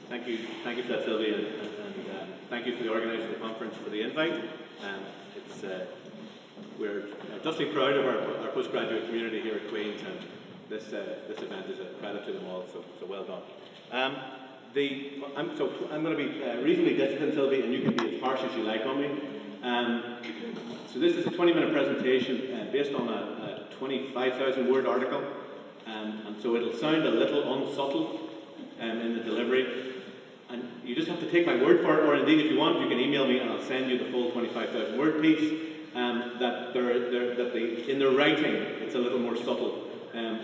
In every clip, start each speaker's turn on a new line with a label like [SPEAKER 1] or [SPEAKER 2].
[SPEAKER 1] Thank you for that, Sylvia, and thank you for the organisers of the conference for the invite. We're justly proud of our postgraduate community here at Queen's, and this event is a credit to them all. So well done. I'm going to be reasonably disciplined, Sylvia, and you can be as harsh as you like on me. So this is a 20-minute presentation based on a 25,000-word article, and so it'll sound a little unsubtle in the delivery. And you just have to take my word for it, or indeed, if you want, you can email me and I'll send you the full 25,000-word piece. In their writing, it's a little more subtle than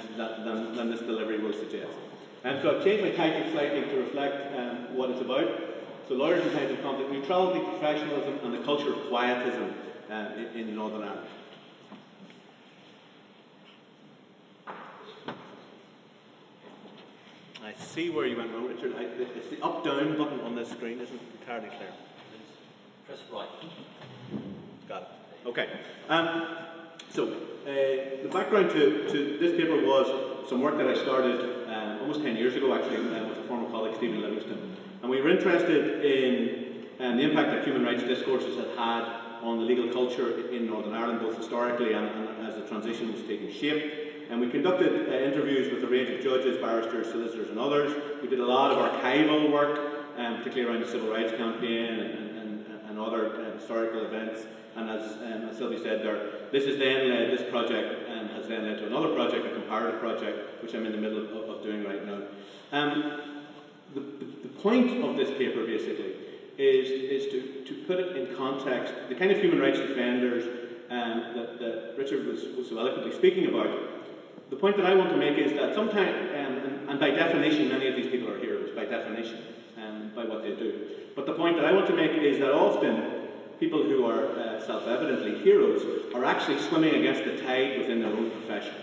[SPEAKER 1] this delivery will suggest. So I've changed my title slightly to reflect what it's about. So lawyers in times of conflict, neutrality, professionalism, and the culture of quietism in Northern Ireland. I see where you went wrong, Richard. It's the up-down button on this screen isn't entirely clear.
[SPEAKER 2] Press right.
[SPEAKER 1] Got it. Okay. The background to this paper was some work that I started almost 10 years ago, actually, with a former colleague, Stephen Livingston. And we were interested in the impact that human rights discourses had on the legal culture in Northern Ireland, both historically and as the transition was taking shape. And we conducted interviews with a range of judges, barristers, solicitors, and others. We did a lot of archival work, particularly around the Civil Rights Campaign and other historical events. And as Sylvie said there, this project has then led to another project, a comparative project, which I'm in the middle of doing right now. The point of this paper, basically, is to put it in context, the kind of human rights defenders that Richard was so eloquently speaking about. The point that I want to make is that sometimes, and by definition, many of these people are heroes, by definition, by what they do. But the point that I want to make is that often people who are self-evidently heroes are actually swimming against the tide within their own profession.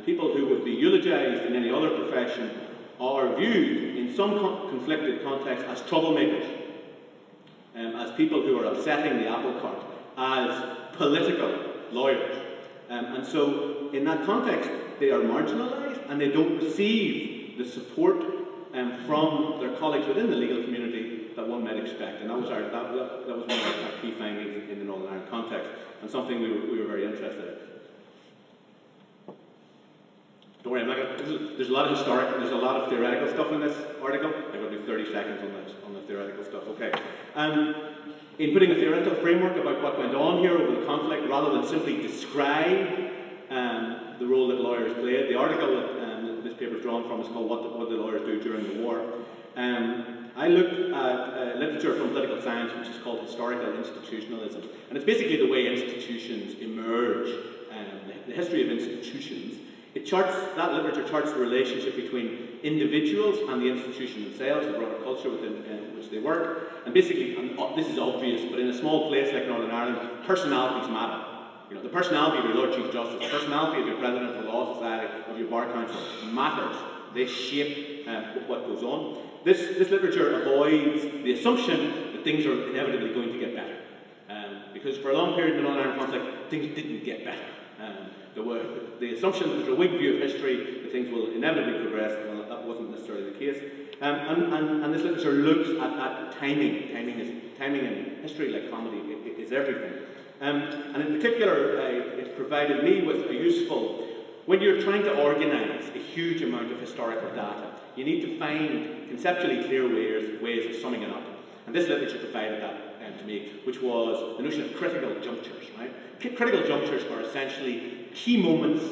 [SPEAKER 1] People who would be eulogized in any other profession are viewed in some conflicted context as troublemakers, as people who are upsetting the apple cart, as political lawyers. And so, in that context, they are marginalised and they don't receive the support from their colleagues within the legal community that one might expect. And that was one of our key findings in the Northern Ireland context, and something we were very interested in. Don't worry, there's a lot of theoretical stuff in this article. I'm going to do 30 seconds on the theoretical stuff. Okay. In putting a theoretical framework about what went on here over the conflict, rather than simply describe the role that lawyers played, the article that this paper is drawn from is called What Did Lawyers Do During the War? I looked at literature from political science, which is called historical institutionalism. And it's basically the way institutions emerge, the history of institutions. That literature charts the relationship between individuals and the institution themselves, the broader culture within which they work. And basically, this is obvious, but in a small place like Northern Ireland, personalities matter. You know, the personality of your Lord Chief Justice, the personality of your President of the Law Society, of your Bar Council matters. They shape what goes on. This literature avoids the assumption that things are inevitably going to get better. Because for a long period in the Northern Ireland conflict, things didn't get better. The assumption that there's a weak view of history, that things will inevitably progress. Well, that wasn't necessarily the case. And this literature looks at timing. Timing in history, like comedy, is everything. And in particular, it's provided me with a useful, when you're trying to organise a huge amount of historical data, you need to find conceptually clear ways of summing it up. And this literature provided that to me, which was the notion of critical junctures, right? Critical junctures are essentially key moments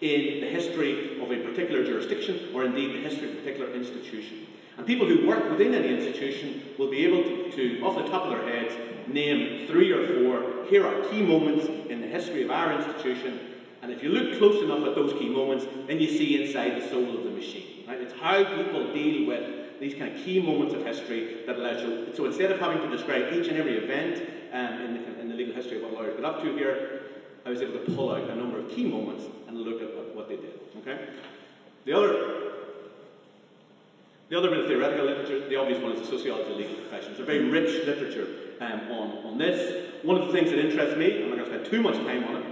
[SPEAKER 1] in the history of a particular jurisdiction, or indeed the history of a particular institution. And people who work within any institution will be able to, off the top of their heads, name 3 or 4, here are key moments in the history of our institution, and if you look close enough at those key moments, then you see inside the soul of the machine. Right? It's how people deal with these kind of key moments of history that allows you. So instead of having to describe each and every event in the legal history of what lawyers got up to here, I was able to pull out a number of key moments and look at what they did. Okay? The other bit of theoretical literature, the obvious one, is the sociology of legal professions. It's a very rich literature on this. One of the things that interests me, I'm not going to spend too much time on it,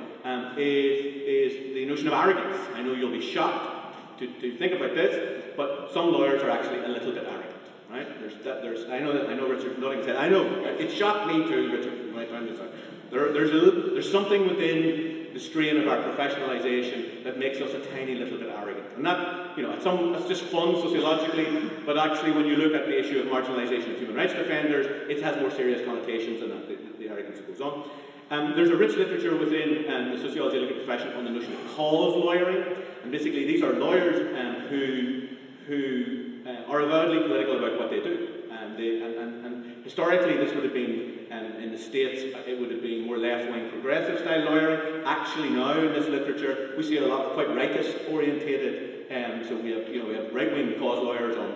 [SPEAKER 1] is the notion of arrogance. I know you'll be shocked to think about this, but some lawyers are actually a little bit arrogant, right? I know Richard Nutting said, I know, it shocked me too, Richard, when I found this out. There's something within the strain of our professionalisation that makes us a tiny little bit arrogant. And that, that's just fun sociologically, but actually when you look at the issue of marginalisation of human rights defenders, it has more serious connotations than that, the arrogance that goes on. There's a rich literature within the sociology of the legal profession on the notion of cause lawyering, and basically these are lawyers who are avowedly political about what they do. And historically this would have been, in the States, it would have been more left-wing progressive style lawyering. Actually now in this literature we see a lot of quite rightist orientated, so we have right-wing cause lawyers on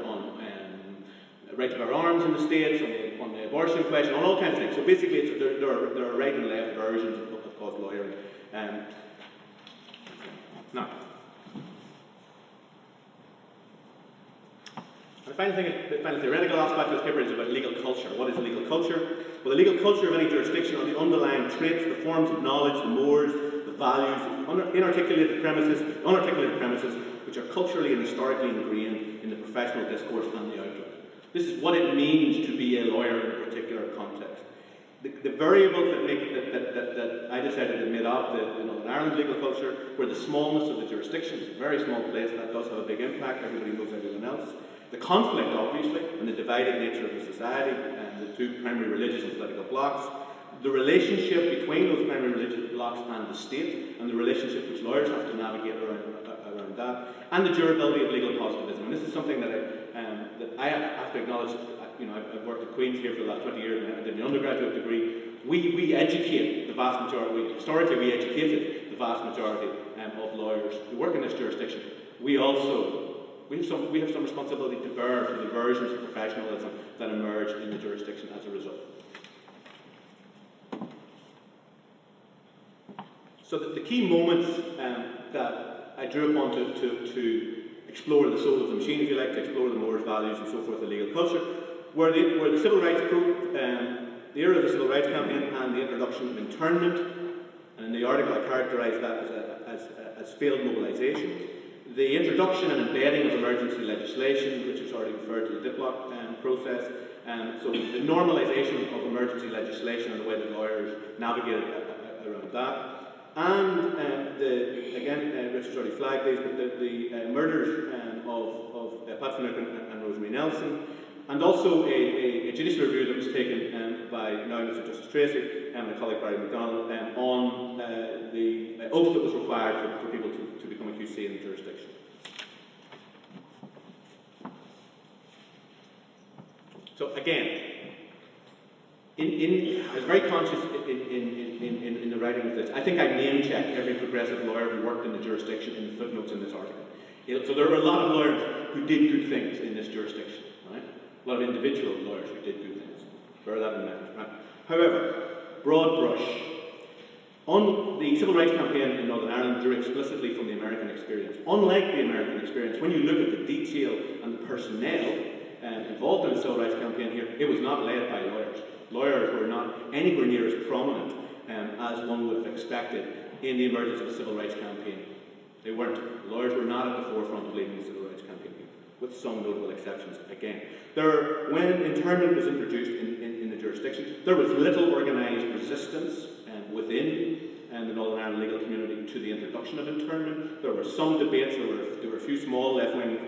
[SPEAKER 1] right to bear arms in the States, on the abortion question, on all kinds of things. So basically there are right and left versions of cause lawyering. Now, the final theoretical aspect of this paper is about legal culture. What is legal culture? Well, the legal culture of any jurisdiction are the underlying traits, the forms of knowledge, the mores, the values, the unarticulated premises, which are culturally and historically ingrained in the professional discourse and the outlook. This is what it means to be a lawyer in a particular context. The variables that I decided to made up the Northern Ireland legal culture were the smallness of the jurisdiction. It's a very small place, that does have a big impact, everybody knows everyone else. The conflict, obviously, and the divided nature of the society, and the two primary religious and political blocs, the relationship between those primary religious blocs and the state, and the relationship which lawyers have to navigate around that, and the durability of legal positivism. And this is something that I have to acknowledge. I've worked at Queen's here for the last 20 years, and I did my undergraduate degree. We educate the vast majority, historically we educated the vast majority of lawyers who work in this jurisdiction. We have some responsibility to bear for the versions of professionalism that emerge in the jurisdiction as a result. So the key moments that I drew upon to explore the soul of the machine, if you like, to explore the mores, values, and so forth of legal culture, were the civil rights the era of the civil rights campaign and the introduction of internment. And in the article I characterised that as failed mobilisation. The introduction and embedding of emergency legislation, which is already referred to the Diplock process, so the normalisation of emergency legislation and the way that lawyers navigated around that. And Richard's already flagged these, but the murders of Pat Finucane and Rosemary Nelson, and also a judicial review that was taken by now Mr. Justice Tracy and my colleague Barry McDonald on the oath that was required for people to become a QC in the jurisdiction. So again, I was very conscious in the writing of this. I think I name-checked every progressive lawyer who worked in the jurisdiction in the footnotes in this article. So there were a lot of lawyers who did good things in this jurisdiction, right? A lot of individual lawyers who did good things. Bear that in mind, right? However, broad brush. On the civil rights campaign in Northern Ireland drew explicitly from the American experience. Unlike the American experience, when you look at the detail and the personnel involved in the civil rights campaign here, it was not led by lawyers. Lawyers were not anywhere near as prominent as one would have expected in the emergence of a civil rights campaign. They weren't. Lawyers were not at the forefront of leading the civil rights campaign, with some notable exceptions again. When internment was introduced in the jurisdiction, there was little organised resistance within the Northern Ireland legal community to the introduction of internment. There were some debates, there were a few small left-wing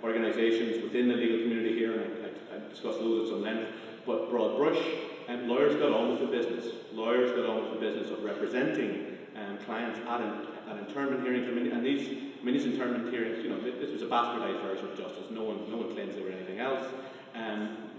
[SPEAKER 1] organisations within the legal community here, and I discussed those at some length, but broad brush, lawyers got on with the business. Lawyers got on with the business of representing clients at internment hearings, and these internment hearings, this was a bastardised version of justice. No one claims they were anything else.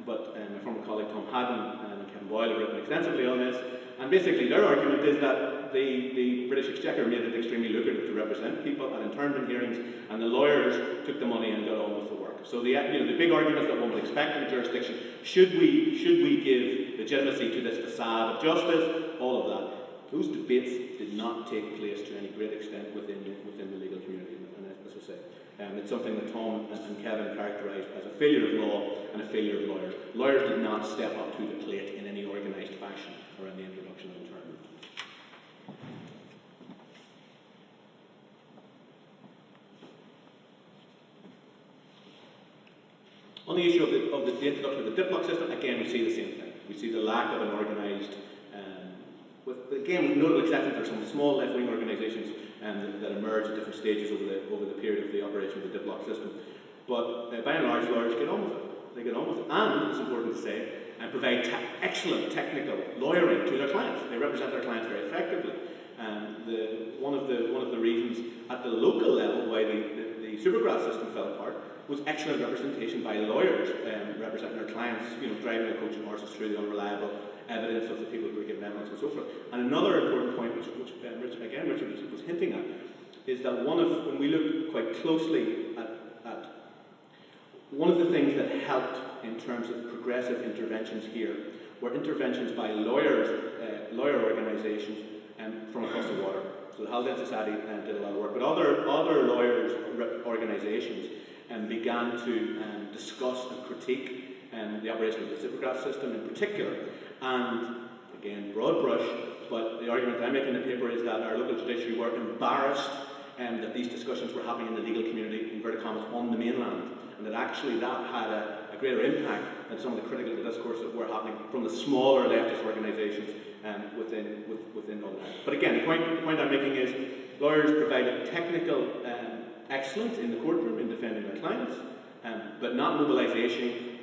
[SPEAKER 1] But my former colleague Tom Haddon and Kevin Boyle have written extensively on this, and basically their argument is that the British Exchequer made it extremely lucrative to represent people at internment hearings, and the lawyers took the money and got on with the work. So the big arguments that one would expect in a jurisdiction: should we give legitimacy to this facade of justice? All of that. Those debates did not take place to any great extent within the legal community, and as I say, it's something that Tom and Kevin characterised as a failure of law and a failure of lawyers. Lawyers did not step up to the plate in any organised fashion around the introduction of internment. On the issue of the introduction of the Diplock system, again we see the same thing. We see the lack of an organised, with notable exceptions, there are some small left-wing organisations that emerge at different stages over the period of the operation of the Diplock system. But by and large, lawyers get on with it. They get on with it, and it's important to say, and provide excellent technical lawyering to their clients. They represent their clients very effectively. One of the reasons at the local level why the Supergrass system fell apart was excellent representation by lawyers representing their clients, driving their coaching horses through the unreliable evidence of the people who were given evidence and so forth. And another important point, which Richard was hinting at, is that when we look quite closely at one of the things that helped in terms of progressive interventions here were interventions by lawyers, lawyer organisations from across the water. So the Haldane Society did a lot of work, but other lawyers organisations began to discuss and critique the operation of the Supergrass system in particular. And again, broad brush, but the argument that I make in the paper is that our local judiciary were embarrassed that these discussions were happening in the legal community, inverted commas, on the mainland, and that actually that had a greater impact than some of the critical discourse that were happening from the smaller leftist organisations within Northern Ireland. But again, the point I'm making is lawyers provided technical excellence in the courtroom in defending their clients, but not mobilisation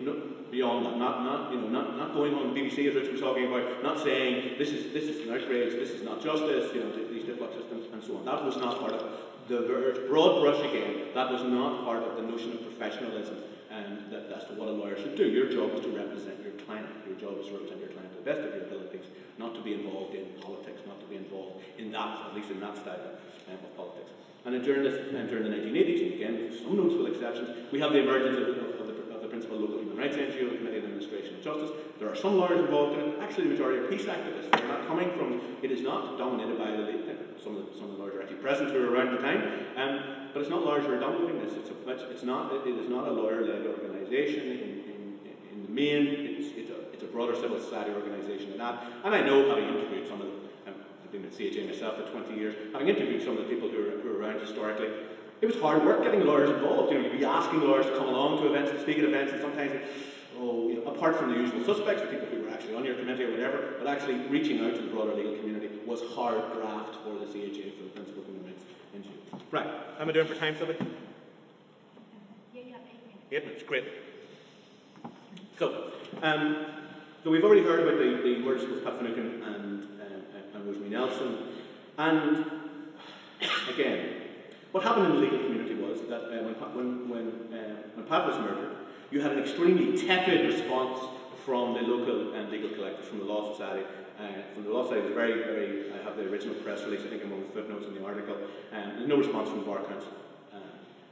[SPEAKER 1] beyond that. Not going on BBC as Richard was talking about, not saying this is an outrage, this is not justice, these Diplock systems and so on. That was not part of the broad brush again. That was not part of the notion of professionalism and that's what a lawyer should do. Your job is to represent your client. Your job is to represent your client to the best of your abilities, not to be involved in politics, not to be involved in that, at least in that style of politics. And during the 1980s, and again, with some notable exceptions, we have the emergence of the principal local human rights NGO, the Committee on Administration of Justice. There are some lawyers involved in it. Actually, the majority are peace activists. They're not coming from. It is not dominated by some of the lawyers are actually present who were around at the time. But it's not lawyers who are dominating this. It is not a lawyer-led organisation. In the main, it's a broader civil society organisation than that. And I know, having interviewed some of them. I've been at CHA myself for 20 years. Having interviewed some of the people who were around historically, it was hard work getting lawyers involved. You'd be asking lawyers to come along to events, to speak at events, and sometimes, apart from the usual suspects, the people who were actually on your committee or whatever, but actually reaching out to the broader legal community was hard graft for the CHA, for the Principal Human Rights NGO. Right, how am I doing for time, Sylvie?
[SPEAKER 3] Yeah, 8 minutes.
[SPEAKER 1] 8 minutes, great. So we've already heard about the emergence of Pat Finucane and Rosemary Nelson, and again, what happened in the legal community was that when Pat was murdered, you had an extremely tepid response from the local legal collectives, from the Law Society. From the Law Society, it was very, I have the original press release, I think, among the footnotes in the article. There's no response from the Bar Council.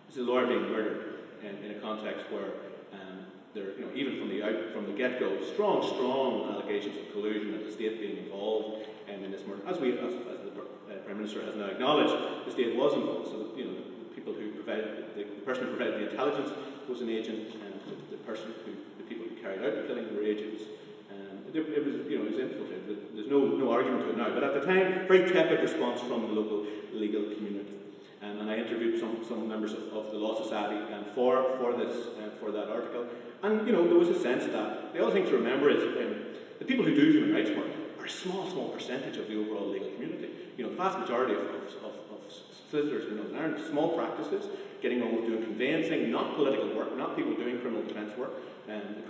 [SPEAKER 1] This is a lawyer being murdered in a context where there, even from the get-go, strong allegations of collusion and the state being involved in this murder. As the Prime Minister has now acknowledged, the state was involved. So the people who provided the person who provided the intelligence was an agent, and the people who carried out the killing were agents. It was infiltrated. There's no argument to it now. But at the time, very tepid response from the local legal community. And I interviewed some members of the Law Society for that article. And there was a sense that the other thing to remember is the people who do human rights work are a small percentage of the overall legal community. The vast majority of solicitors in Northern Ireland, small practices, getting on with doing conveyancing, not political work, not people doing criminal defence work. The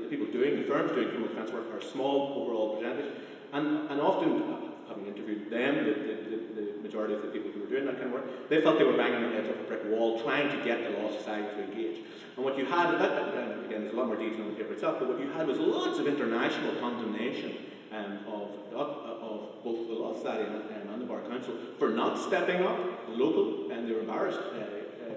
[SPEAKER 1] people the firms doing criminal defence work are a small overall percentage. And often, having interviewed them, the majority of the people who were doing that kind of work, they felt they were banging their heads off a brick wall trying to get the Law Society to engage. And what you had, again, there's a lot more detail in the paper itself, but what you had was lots of international condemnation of both the Law Society and the Bar Council for not stepping up, local, and they were embarrassed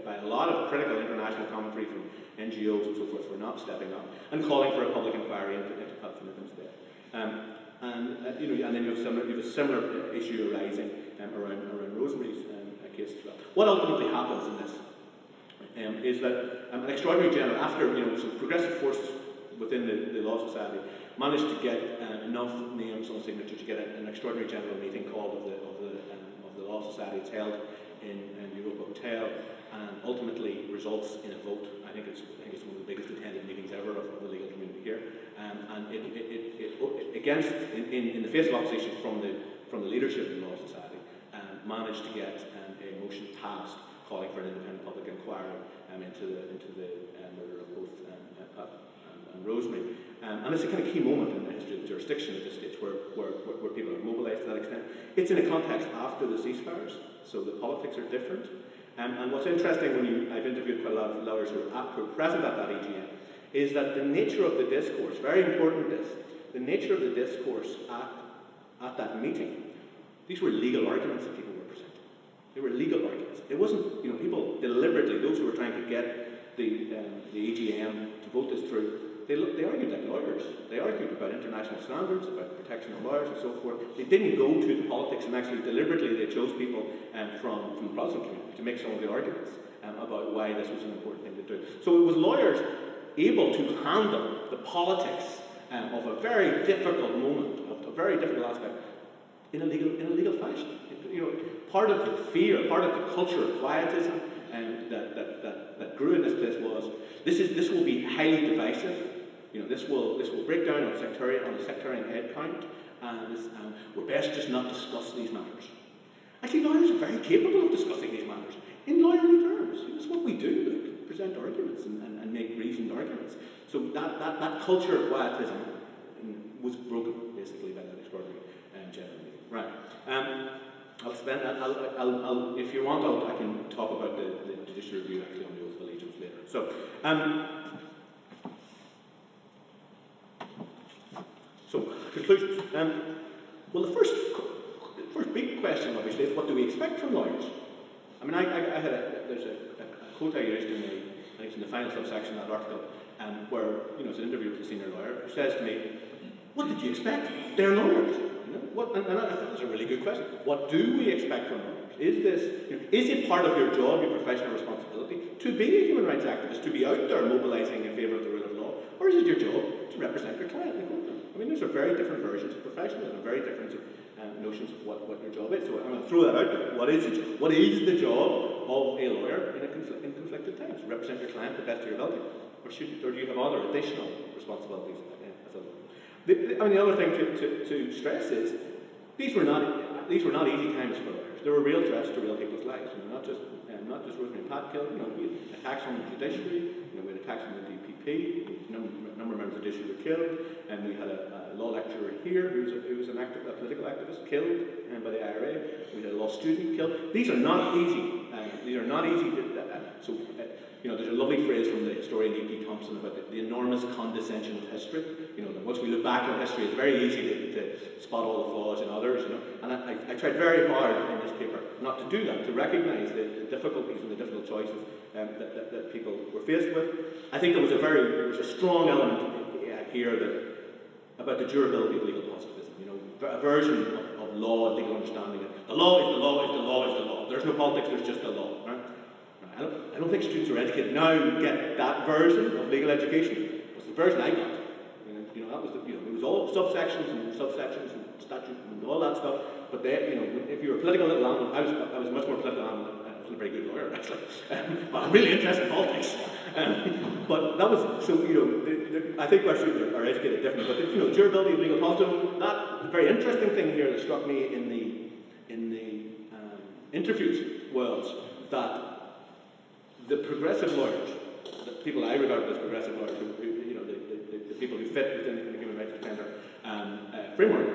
[SPEAKER 1] by a lot of critical international commentary from NGOs and so forth for not stepping up, and calling for a public inquiry into Pat Finucane's death. And then you have a similar issue arising around Rosemary's case as well. What ultimately happens in this is that an extraordinary general, after some progressive forces within the Law Society, managed to get enough names on signature to get an extraordinary general meeting called of the Law Society. It's held in the Europa Hotel, and ultimately results in a vote. I think it's one of the biggest attended meetings ever of the legal community here, and against in the face of opposition from the leadership of the Law Society, managed to get a motion passed calling for an independent public inquiry into the murder of both Pat and Rosemary. And it's a kind of key moment in the history of the jurisdiction at this stage where people are mobilised to that extent. It's in a context after the ceasefires, so the politics are different. And what's interesting I've interviewed quite a lot of lawyers who were present at that EGM, is that the nature of the discourse, very important the nature of the discourse at that meeting, these were legal arguments that people were presenting. They were legal arguments. It wasn't, people deliberately, those who were trying to get the EGM to vote this through, they argued like lawyers. They argued about international standards, about protection of lawyers and so forth. They didn't go to the politics, and actually deliberately they chose people from the Protestant community to make some of the arguments about why this was an important thing to do. So it was lawyers able to handle the politics of a very difficult moment, of a very difficult aspect, in a legal fashion. Part of the fear, part of the culture of quietism that grew in this place was this will be highly divisive. This will break down on the sectarian head count, and we're best just not discuss these matters. Actually, lawyers are very capable of discussing these matters in lawyerly terms. It's what we do, present arguments and make reasoned arguments. So that culture of quietism was broken basically by that extraordinary general meeting. Right. If you want, I can talk about the judicial review actually on the oath of allegiance later. So, conclusions. Well, the first big question, obviously, is what do we expect from lawyers? I mean, there's a quote I used I think it's in the final subsection of that article, where it's an interview with a senior lawyer who says to me, "What did you expect? They're lawyers." And I thought that's a really good question. What do we expect from lawyers? Is it part of your job, your professional responsibility, to be a human rights activist, to be out there mobilising in favour of the rule of law, or is it your job to represent your client in the courtroom? I mean, those are very different versions of professionalism, very different notions of what your job is. So I'm going to throw that out there. What is the job of a lawyer in conflicted times? Represent your client to the best of your ability, or do you have other additional responsibilities as a lawyer? The other thing to stress is these were not easy times for lawyers. There were real threats to real people's lives. Not just Rosemary and Pat killed. We had attacks on the judiciary. We had attacks on the DPP. A number of members of the judiciary were killed, and we had a law lecturer here who was a political activist killed by the IRA. We had a law student killed. These are not easy. There's a lovely phrase from the historian E.P. Thompson about the enormous condescension of history. That once we look back on history, it's very easy to spot all the flaws in others. And I tried very hard in this paper not to do that, to recognise the difficulties and the difficult choices that people were faced with. I think there was a strong element here about the durability of legal positivism. A version of law and legal understanding. The law is the law is the law is the law. There's no politics. There's just the law. Right? I don't think students who are educated now get that version of legal education. It was the version I got. That was it was all subsections and statutes and all that stuff. But if you were a political little animal, I was much more political animal. I wasn't a very good lawyer actually. But I'm really interested in politics. But that was so. I think our students are educated differently. But durability of legal positivism. The very interesting thing here that struck me in the interviews was that the progressive lawyers, the people I regard as progressive lawyers, the people who fit within the human rights defender framework,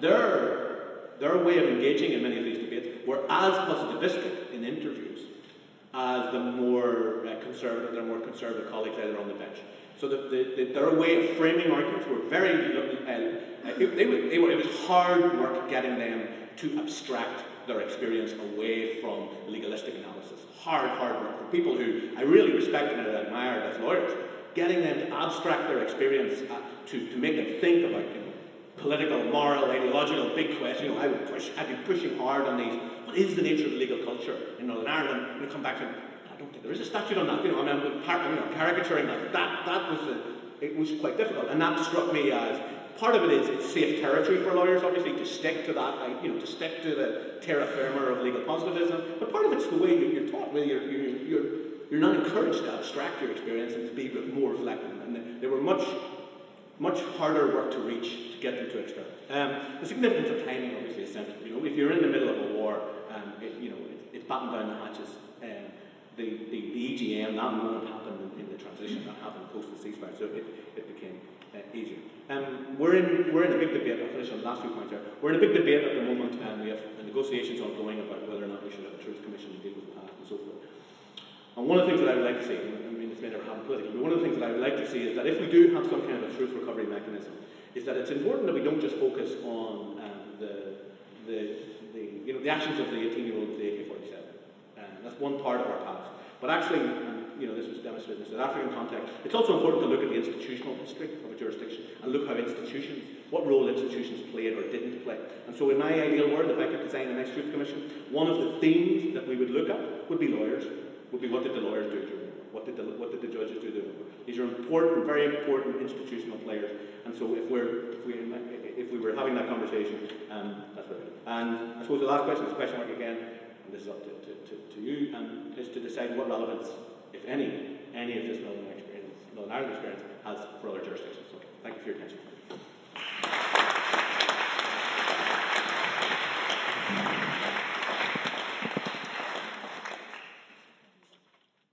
[SPEAKER 1] their way of engaging in many of these debates were as positivistic in interviews as their more conservative colleagues either on the bench. So their way of framing arguments were it was hard work getting them to abstract their experience away from legalistic analysis. Hard work for people who I really respected and admired as lawyers, getting them to abstract their experience to make them think about political, moral, ideological big questions. I'd be pushing hard on these. What is the nature of the legal culture in Northern Ireland? And come back to, I don't think there is a statute on that. I'm caricaturing that. It was quite difficult, and that struck me as part of it is it's safe territory for lawyers, obviously, to stick to that, to stick to the terra firma of legal positivism. But part of it's the way you're taught. Really, you're not encouraged to abstract your experience and to be more reflective. And they were much harder work to reach to get them to external. The significance of timing, obviously, is central. If you're in the middle of a war, it's batten down the hatches. The EGM, that moment happened in the transition that happened post the ceasefire, so it became easier. We're in a big debate. I'll finish on the last few points here. We're in a big debate at the moment, and we have negotiations ongoing about whether or not we should have a truth commission to deal with the past and so forth. And one of the things that I would like to see, this may never happen politically, but one of the things that I would like to see is that if we do have some kind of a truth recovery mechanism, is that it's important that we don't just focus on the actions of the 18-year-old with the AK-47. That's one part of our past. But actually, this was demonstrated in the South African context, it's also important to look at the institutional history of a jurisdiction and look how what role institutions played or didn't play. And so in my ideal world, if I could design the next Truth Commission, one of the themes that we would look at would be lawyers, would be what did the lawyers do during the war? What did the judges do during the war? These are important, very important institutional players. And so if we were having that conversation, that's what it is. And I suppose the last question is a question mark again, and this is up to you, is to decide what relevance, if any of this Northern Ireland experience has for other jurisdictions. Okay, thank you for your attention.